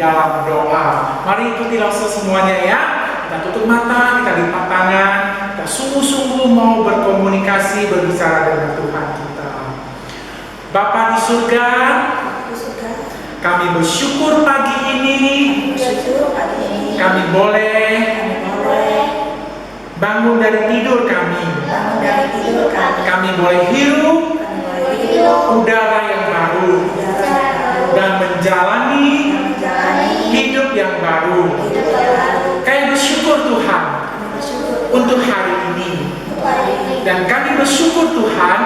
dalam doa. Mari ikutilah semuanya ya. Kita tutup mata, kita lipat tangan, kita sungguh-sungguh mau berkomunikasi, berbicara dengan Tuhan kita. Bapa di surga, kami bersyukur pagi ini, kami boleh bangun dari tidur kami. Kami boleh hirup udara yang baru dan menjalani hidup yang baru. Kami bersyukur Tuhan untuk hari ini, dan kami bersyukur Tuhan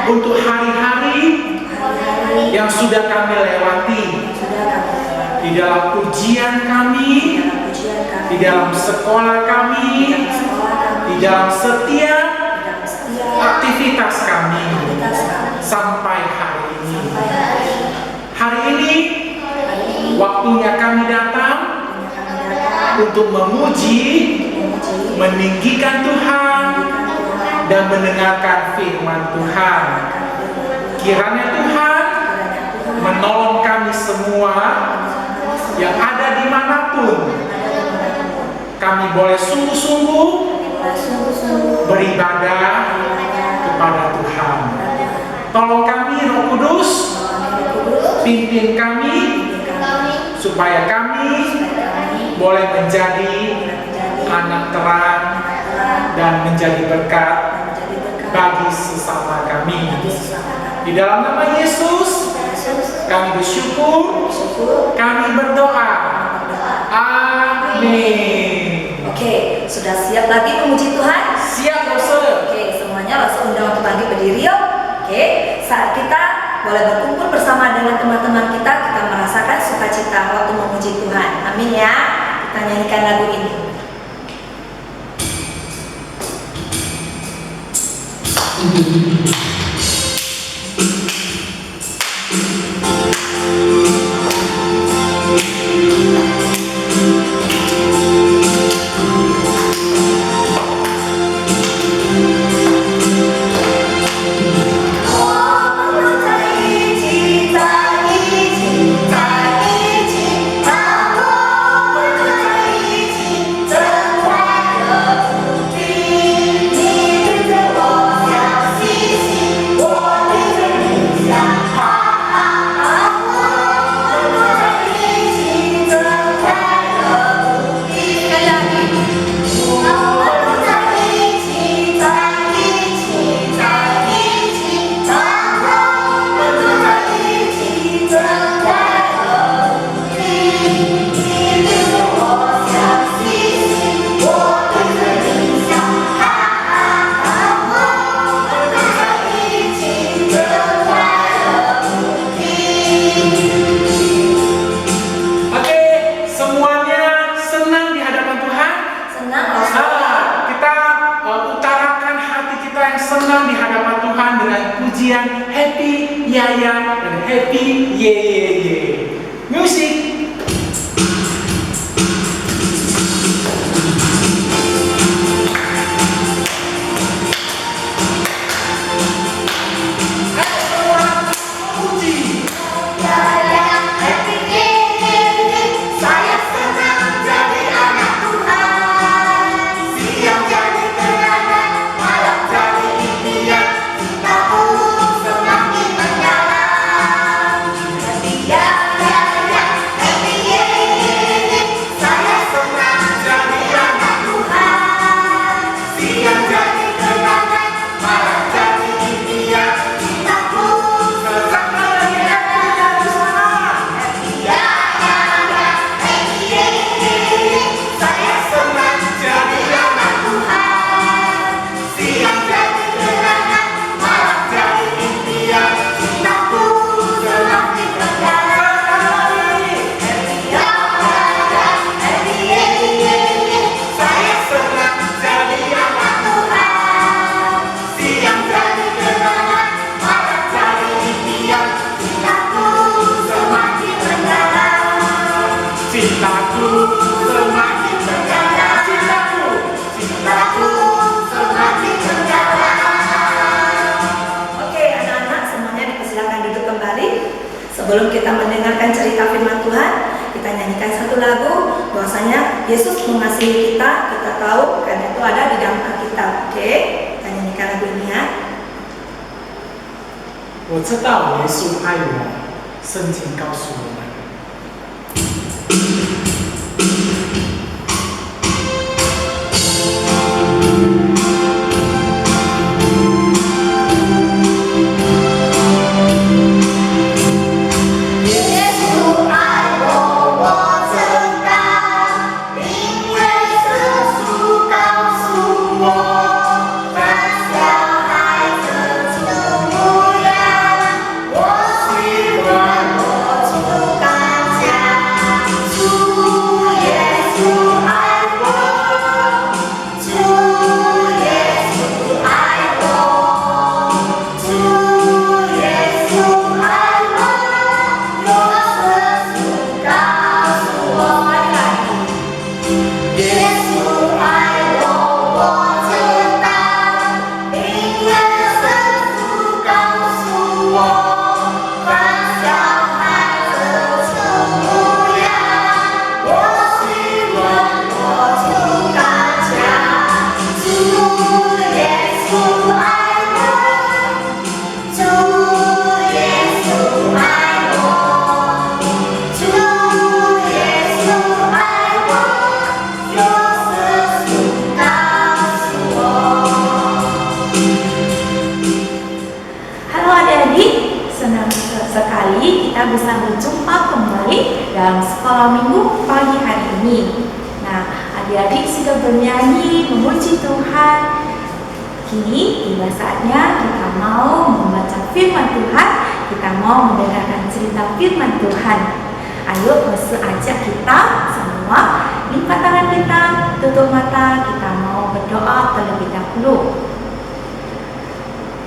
untuk hari-hari yang sudah kami lewati, di dalam ujian kami, di dalam sekolah kami, di dalam setiap aktivitas kami sampai hari ini. Hari ini waktunya kami datang untuk memuji, meninggikan Tuhan, dan mendengarkan firman Tuhan. Kiranya Tuhan menolong kami semua yang ada dimanapun. Kami boleh sungguh-sungguh beribadah kepada Tuhan. Tolong kami Roh Kudus, pimpin kami supaya kami boleh menjadi anak terang dan menjadi berkat bagi sesama kami. Di dalam nama Yesus kami bersyukur, kami berdoa. Amin. Oke, sudah siap lagi memuji Tuhan? Siap, Rose. Oke, semuanya langsung undang untuk bangkit berdiri yuk. Oke, saat kita boleh berkumpul bersama dengan teman-teman kita merasakan sukacita waktu memuji Tuhan. Amin ya. Kita nyanyikan lagu ini. Senang di hadapan Tuhan dengan pujian happy yaya dan happy ye ye ye. Musik. Yeah. Sebelum kita mendengarkan cerita firman Tuhan, kita nyanyikan satu lagu. Bahwasanya Yesus mengasihi kita, kita tahu karena itu ada di dalam Alkitab. Oke, kita nyanyikan lagu ini ya. 我知道耶稣爱我，圣经告诉我们。sekali kita bisa berjumpa kembali dalam sekolah minggu pagi hari ini. Nah, adik-adik sudah bernyanyi memuji Tuhan. Kini tiba saatnya kita mau membaca firman Tuhan, kita mau mendengarkan cerita firman Tuhan. Ayo ajak kita semua, lipat tangan kita, tutup mata, kita mau berdoa terlebih dahulu.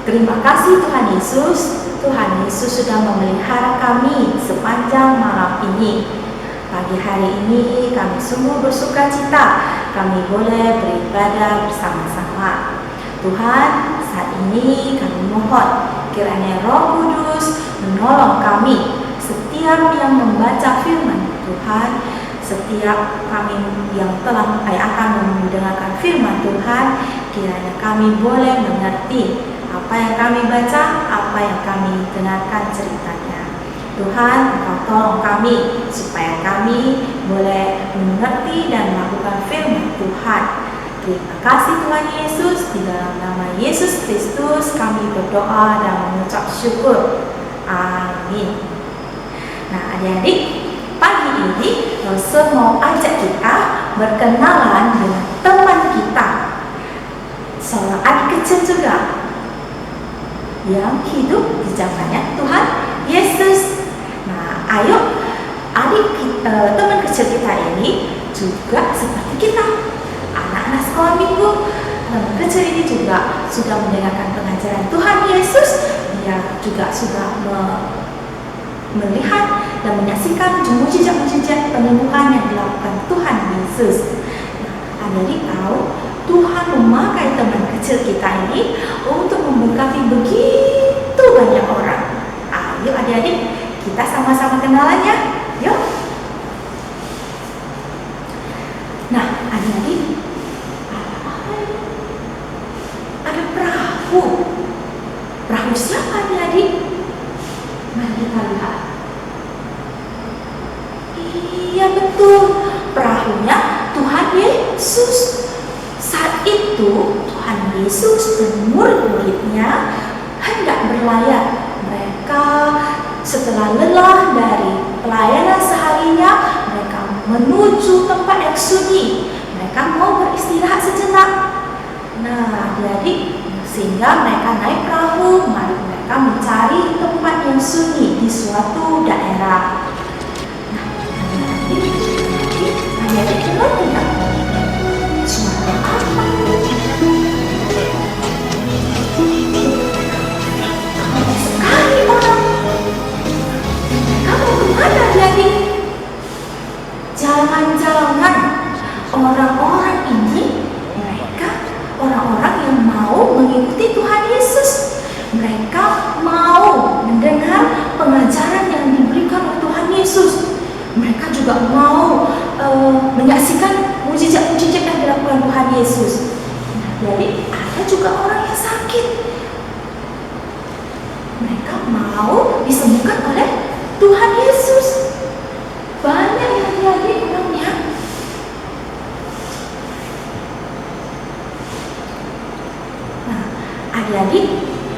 Terima kasih Tuhan Yesus. Tuhan Yesus sudah memelihara kami sepanjang malam ini. Pagi hari ini kami sungguh bersuka cita, kami boleh beribadah bersama-sama. Tuhan, saat ini kami mohon kiranya Roh Kudus menolong kami. Setiap yang membaca firman Tuhan, setiap kami yang telah akan mendengarkan firman Tuhan, kiranya kami boleh mengerti apa yang kami baca, apa yang kami dengarkan ceritanya. Tuhan, Engkau tolong kami supaya kami boleh mengerti dan melakukan firman Tuhan. Terima kasih Tuhan Yesus, di dalam nama Yesus Kristus kami berdoa dan mengucap syukur. Amin. Nah, adik-adik, pagi ini Rosa mau ajak kita berkenalan dengan teman kita, seorang adik kecil juga yang hidup di zamannya Tuhan Yesus. Nah, ayo teman kecil kita ini juga seperti kita, anak-anak sekolah minggu. Teman kecil ini juga sudah mendengarkan pengajaran Tuhan Yesus. Dia juga sudah melihat dan menyaksikan mujizat-mujizat penyembuhan yang dilakukan Tuhan Yesus. Nah, adik-adik tahu Tuhan memakai teman kecil kita ini untuk memberkati begitu banyak orang. Ayo adik-adik, kita sama-sama kenalannya. Yuk. Nah, adik-adik, ada perahu. Perahu siapa adik-adik? Mari kita lihat. Iya betul, perahunya Tuhan Yesus. Saat itu Tuhan Yesus dan murid-muridnya hendak berlayar. Mereka setelah lelah dari pelayanan seharinya, mereka menuju tempat yang sunyi. Mereka mau beristirahat sejenak. Nah, jadi sehingga mereka naik perahu, mereka mencari tempat yang sunyi di suatu daerah. Nah, adik-adik dengar tidak? Suara apa itu? Banyak sekali orang. Mereka mau kemana adik-adik? Jangan-jangan orang-orang ini orang-orang yang mau mengikuti Tuhan Yesus. Mereka mau mendengar pengajaran yang juga mau menyaksikan mujizat-mujizat yang dilakukan Tuhan Yesus. Nah, jadi ada juga orang yang sakit. Mereka mau disembuhkan oleh Tuhan Yesus. Banyak yang terjadi orangnya. Nah, adik-adik,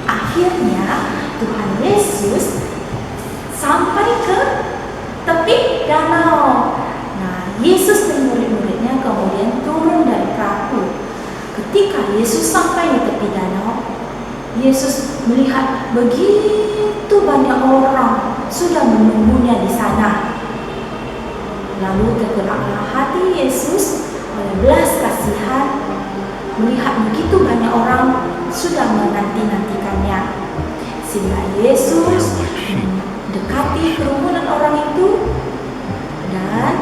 akhirnya Tuhan Yesus sampai ke tepi danau. Nah, Yesus dan murid-muridnya kemudian turun dari perahu. Ketika Yesus sampai di tepi danau, Yesus melihat begitu banyak orang sudah menunggunya di sana. Lalu tergeraklah hati Yesus oleh belas kasihan melihat begitu banyak orang sudah menanti-nantikannya. Sehingga Yesus mendekati kerumunan orang itu dan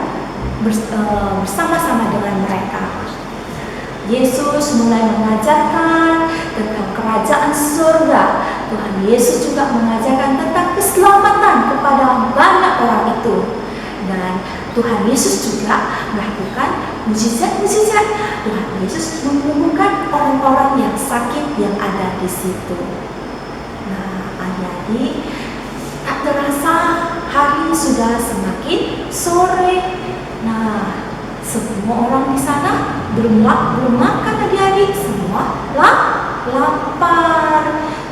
bersama-sama dengan mereka. Yesus mulai mengajarkan tentang kerajaan surga. Tuhan Yesus juga mengajarkan tentang keselamatan kepada banyak orang itu. Dan Tuhan Yesus juga melakukan mujizat-mujizat. Tuhan Yesus menyembuhkan orang-orang yang sakit yang ada di situ. Nah, adik-adik, tak terasa hari sudah semakin sore. Nah, semua orang di sana belum makan adik-adik, semua lapar.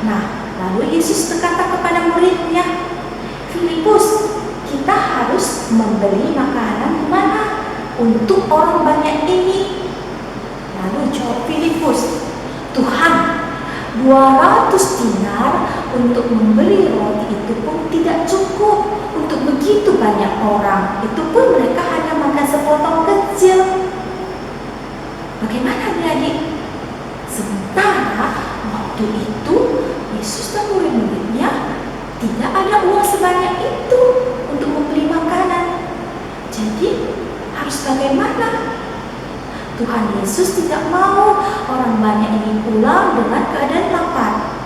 Nah, lalu Yesus berkata kepada muridnya, Filipus, kita harus membeli makanan di mana untuk orang banyak ini. Lalu jawab Filipus, Tuhan, 200 dinar untuk membeli roti itu pun tidak cukup untuk begitu banyak orang. Itu pun mereka hanya makan sepotong kecil. Bagaimana adik-adik? Sementara waktu itu Yesus dan murid-muridnya tidak ada uang sebanyak itu untuk membeli makanan. Jadi harus bagaimana? Tuhan Yesus tidak mau orang banyak ini pulang dengan keadaan lapar.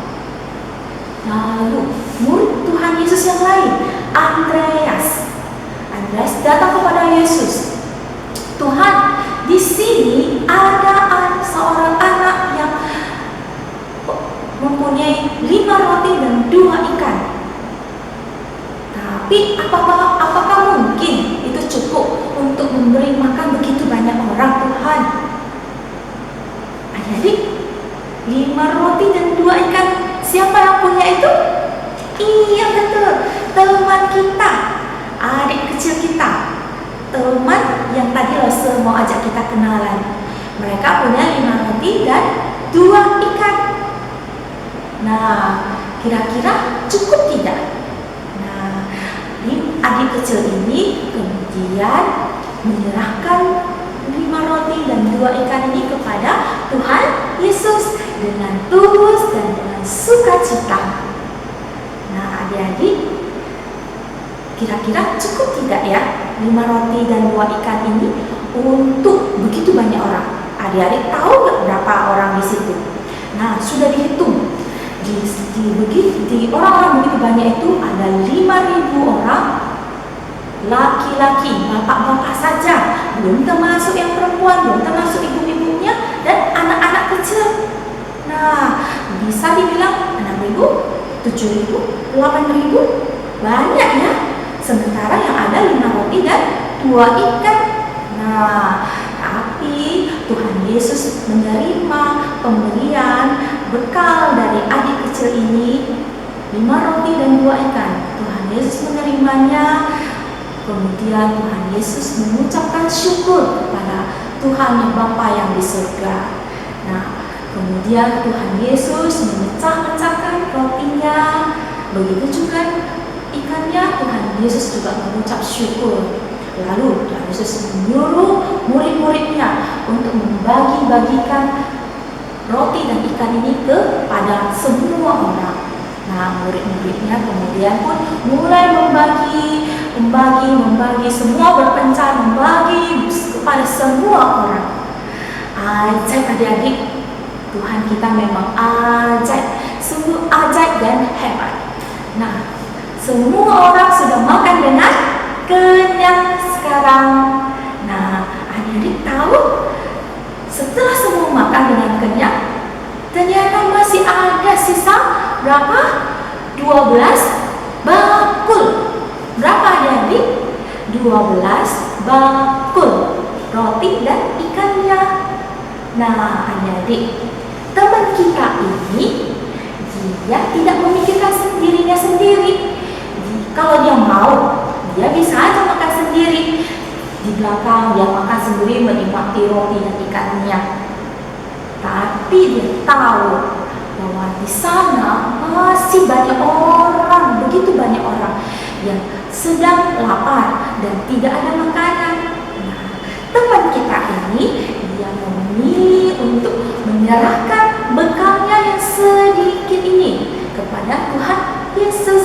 Lalu murid Tuhan Yesus yang lain, Andreas datang kepada Yesus. Tuhan, di sini ada seorang anak yang mempunyai 5 roti dan 2 ikan. Tapi apakah mungkin itu cukup untuk memberi makan begitu banyak orang, Tuhan? Adik-adik, 5 roti dan 2 ikan, siapa yang punya itu? Iya betul, teman kita, adik kecil kita, teman yang tadi Rose mau ajak kita kenalan. Mereka punya 5 roti dan 2 ikan. Nah, kira-kira cukup tidak? Nah, adik kecil ini kemudian menyerahkan 5 roti dan 2 ikan ini kepada Tuhan Yesus dengan tulus dan dengan sukacita. Nah, adik-adik, kira-kira cukup tidak ya 5 roti dan 2 ikan ini untuk begitu banyak orang? Adik-adik tahu nggak berapa orang di situ? Nah, sudah dihitung. Di orang-orang begitu banyak itu ada 5.000 orang laki-laki, bapak-bapak saja, belum termasuk yang perempuan, belum termasuk ibu-ibunya dan anak-anak kecil. Nah, bisa dibilang 6.000, 7.000, 8.000, banyak ya. Sementara yang ada 5 roti dan 2 ikan. Nah, tapi Tuhan Yesus menerima pemberian bekal dari adik kecil ini, 5 roti dan 2 ikan. Tuhan Yesus menerimanya. Kemudian Tuhan Yesus mengucapkan syukur kepada Tuhan yang Bapa yang di surga. Nah, kemudian Tuhan Yesus memecah-mecahkan rotinya. Begitu juga ikannya, Tuhan Yesus juga mengucap syukur. Lalu Tuhan Yesus menyuruh murid-muridnya untuk membagi-bagikan roti dan ikan ini kepada semua orang. Nah, murid-muridnya kemudian pun mulai membagi, semua berpencar membagi kepada semua orang. Ajaib adik-adik, Tuhan kita memang ajaib, sungguh ajaib dan hebat. Nah, semua orang sudah makan dengan kenyang sekarang. berapa? 12 bakul. Berapa adik-adik? 12 bakul roti dan ikannya. Nah, adik-adik, teman kita ini dia tidak memikirkan dirinya sendiri. Kalau dia mau, dia bisa aja makan sendiri. Di belakang dia makan sendiri menikmati roti dan ikannya. Tapi dia tahu bahwa di sana masih banyak orang, begitu banyak orang yang sedang lapar dan tidak ada makanan. Nah, teman kita ini dia memilih untuk menyerahkan bekalnya yang sedikit ini kepada Tuhan Yesus.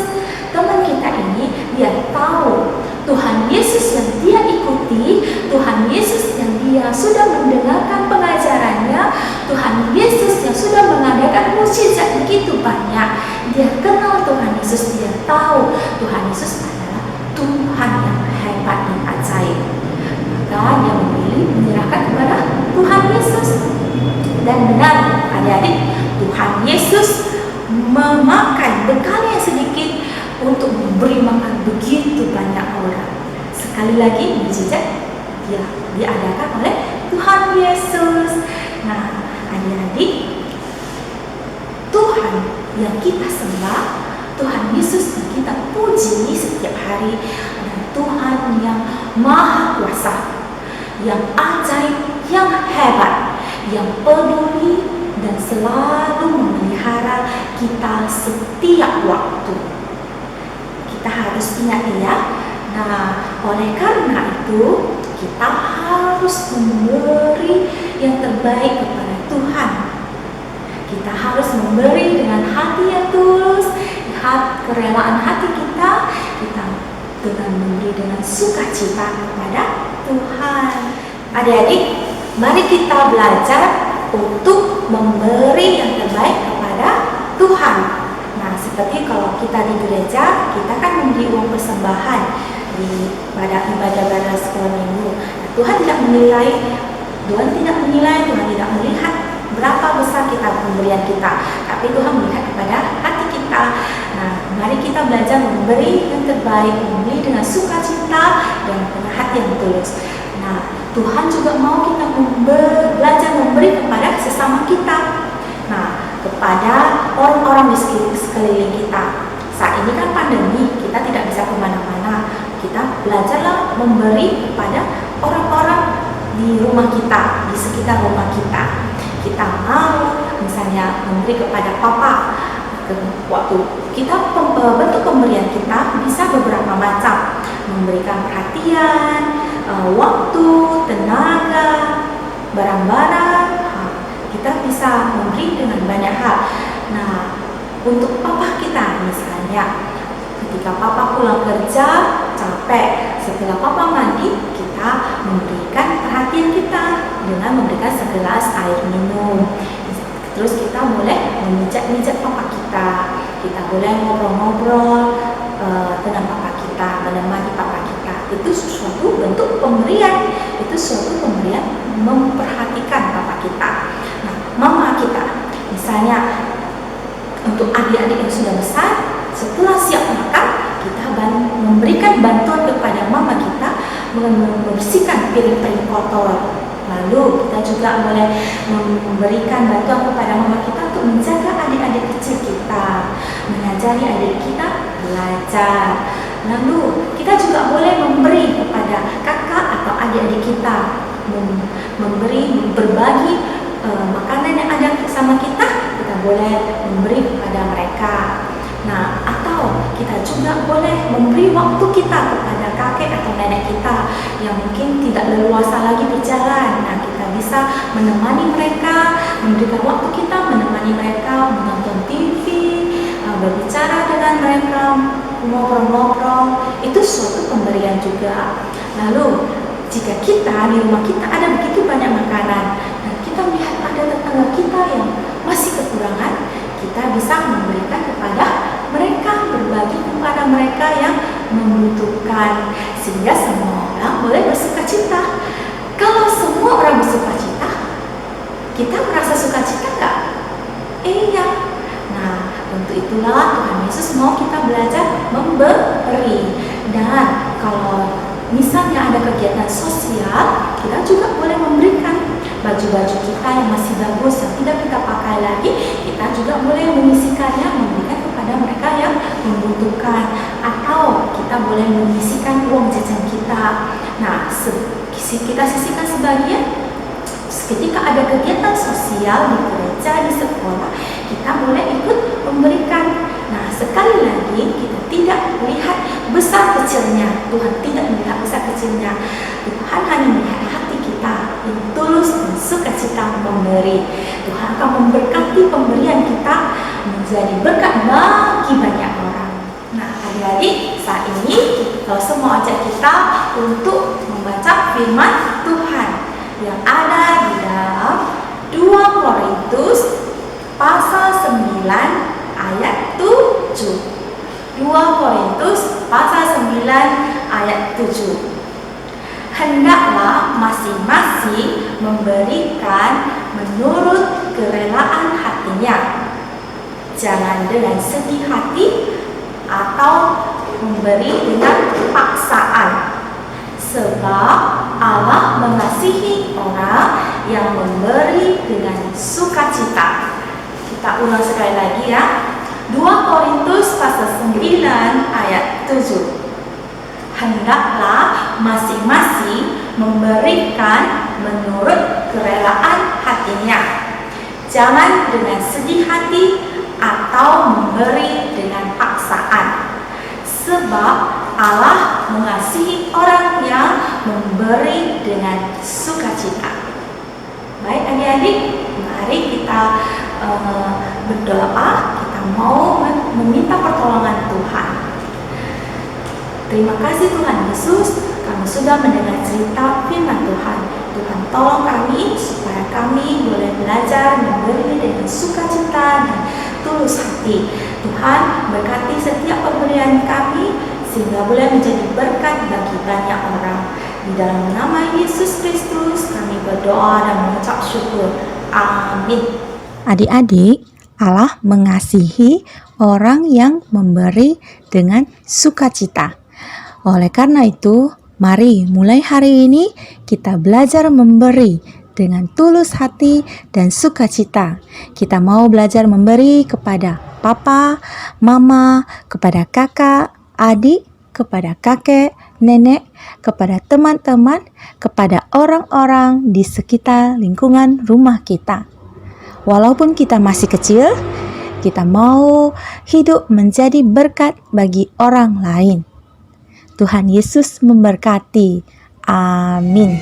Teman kita ini dia tahu Tuhan Yesus yang dia ikuti, Tuhan Yesus yang dia sudah mendengarkan pengajarannya, Tuhan Yesus yang sudah mengadakan mukjizat begitu banyak. Dia kenal Tuhan Yesus, dia tahu Tuhan Yesus adalah Tuhan yang hebat dan ajaib. Maka dia memilih menyerahkan kepada Tuhan Yesus. Dan benar adik-adik, Tuhan Yesus memakan bekal yang sedikit untuk memberi makan begitu banyak orang. Sekali lagi mukjizat diadakan oleh Tuhan Yesus. Nah, adik-adik, Tuhan yang kita sembah, Tuhan Yesus yang kita puji setiap hari adalah Tuhan yang maha kuasa, yang ajaib, yang hebat, yang peduli dan selalu memelihara kita setiap waktu. Kita harus ingat ya. Nah, oleh karena itu kita harus memberi yang terbaik kepada Tuhan. Kita harus memberi dengan hati yang tulus, kerelaan hati kita dengan memberi dengan sukacita kepada Tuhan. Adik-adik, mari kita belajar untuk memberi yang terbaik kepada Tuhan. Nah, seperti kalau kita di gereja, kita kan memberi uang persembahan pada ibadah sekolah minggu. Nah, Tuhan tidak menilai, Tuhan tidak melihat berapa besar pemberian kita, tapi Tuhan melihat kepada hati kita. Nah, mari kita belajar memberi yang terbaik, memberi dengan sukacita dan dengan hati yang tulus. Nah, Tuhan juga mau kita belajar memberi kepada sesama kita. Nah, kepada orang-orang di sekeliling kita. Saat ini kan pandemi, kita tidak bisa kemana-mana. Kita belajarlah memberi kepada orang-orang di rumah kita, di sekitar rumah kita. Kita mau misalnya memberi kepada papa. Waktu kita bentuk pemberian kita bisa beberapa macam. Memberikan perhatian, waktu, tenaga, barang-barang. Kita bisa memberi dengan banyak hal. Nah, untuk papa kita misalnya, ketika papa pulang kerja capek, setelah papa mandi, kita memberikan perhatian kita dengan memberikan segelas air minum. Terus kita boleh memijat-mijat papa kita. Kita boleh ngobrol-ngobrol dengan papa kita, menemani papa kita. Itu suatu bentuk pemberian. Itu suatu pemberian memperhatikan papa kita. Nah, mama kita, misalnya untuk adik-adik yang sudah besar, setelah siap makan, kita memberikan bantuan kepada mama kita membersihkan piring-piring kotor. Lalu kita juga boleh memberikan bantuan kepada mama kita untuk menjaga adik-adik kecil kita, mengajari adik kita belajar. Lalu kita juga boleh memberi kepada kakak atau adik-adik kita, berbagi makanan yang ada bersama kita boleh memberi kepada mereka. Nah, atau kita juga boleh memberi waktu kita kepada kakek atau nenek kita yang mungkin tidak leluasa lagi berjalan. Nah, kita bisa menemani mereka, memberikan waktu kita menemani mereka, menonton TV, berbicara dengan mereka, ngobrol-ngobrol. Itu suatu pemberian juga. Lalu, jika kita di rumah kita ada begitu banyak makanan dan kita melihat ada tetangga kita yang masih kekurangan, kita bisa memberikan kepada mereka, berbagi kepada mereka yang membutuhkan, sehingga semua orang boleh bersukacita. Kalau semua orang bersukacita, kita merasa sukacita nggak? Iya. Nah, untuk Itulah Tuhan Yesus mau kita belajar memberi. Dan kalau misalnya ada kegiatan sosial, kita juga boleh memberikan baju-baju kita yang masih bagus, yang tidak kita pakai lagi, kita juga boleh mengisikannya, memberikan kepada mereka yang membutuhkan. Atau kita boleh mengisikan uang jajan kita. Nah, kita sisihkan sebagian. Ketika ada kegiatan sosial di gereja, di sekolah, kita boleh ikut memberikan. Nah, sekali lagi kita tidak melihat besar kecilnya. Tuhan tidak melihat besar kecilnya. Tuhan hanya melihat hati kita yang tulus dan sukacita memberi. Tuhan akan memberkati pemberian kita menjadi berkat bagi banyak orang. Nah, adik-adik, saat ini semua ajak kita untuk membaca firman Tuhan yang ada di dalam 2 Korintus pasal 9 ayat 7. 2 Korintus pasal 9 ayat 7. Hendaklah masing-masing memberikan menurut kerelaan hatinya. Jangan dengan sedih hati atau memberi dengan paksaan. Sebab Allah mengasihi orang yang memberi dengan sukacita. Kita ulang sekali lagi ya. 2 Korintus pasal 9 ayat 7. Hendaklah masing-masing memberikan menurut kerelaan hatinya. Jangan dengan sedih hati atau memberi dengan paksaan. Sebab Allah mengasihi orang yang memberi dengan sukacita. Baik adik-adik, mari kita berdoa. Kita mau meminta pertolongan Tuhan. Terima kasih Tuhan Yesus, kami sudah mendengar cerita firman Tuhan. Tuhan tolong kami supaya kami boleh belajar memberi dengan sukacita dan tulus hati. Tuhan berkati setiap pemberian kami sehingga boleh menjadi berkat bagi banyak orang. Di dalam nama Yesus Kristus kami berdoa dan mengucap syukur. Amin. Adik-adik, Allah mengasihi orang yang memberi dengan sukacita. Oleh karena itu, mari mulai hari ini kita belajar memberi dengan tulus hati dan sukacita. Kita mau belajar memberi kepada papa, mama, kepada kakak, adik, kepada kakek, nenek, kepada teman-teman, kepada orang-orang di sekitar lingkungan rumah kita. Walaupun kita masih kecil, kita mau hidup menjadi berkat bagi orang lain. Tuhan Yesus memberkati. Amin.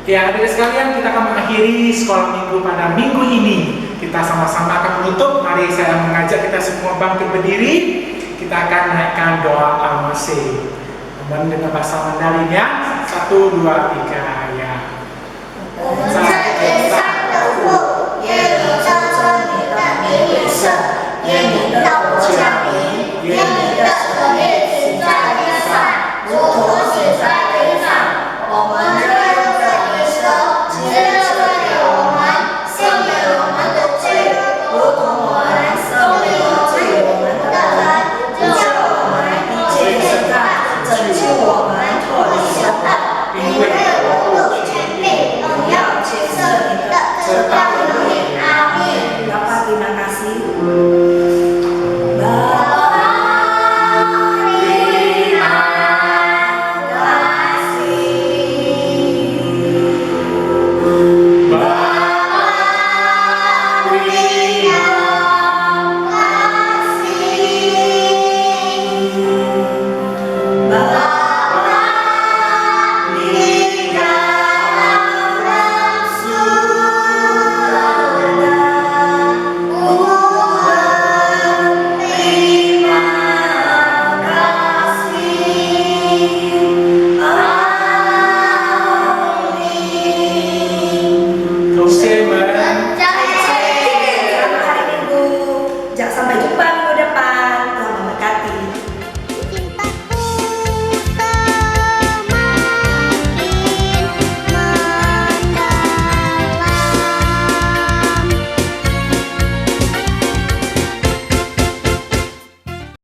Ya, adik sekalian, kita akan mengakhiri sekolah minggu pada minggu ini. Kita sama-sama akan menutup. Mari saya mengajak kita semua bangkit berdiri. Kita akan naikkan doa Amase. Namun dengan bahasa Mandarin ya. 1, 2, 3 ya. 我们在天上的父，也愿你的国降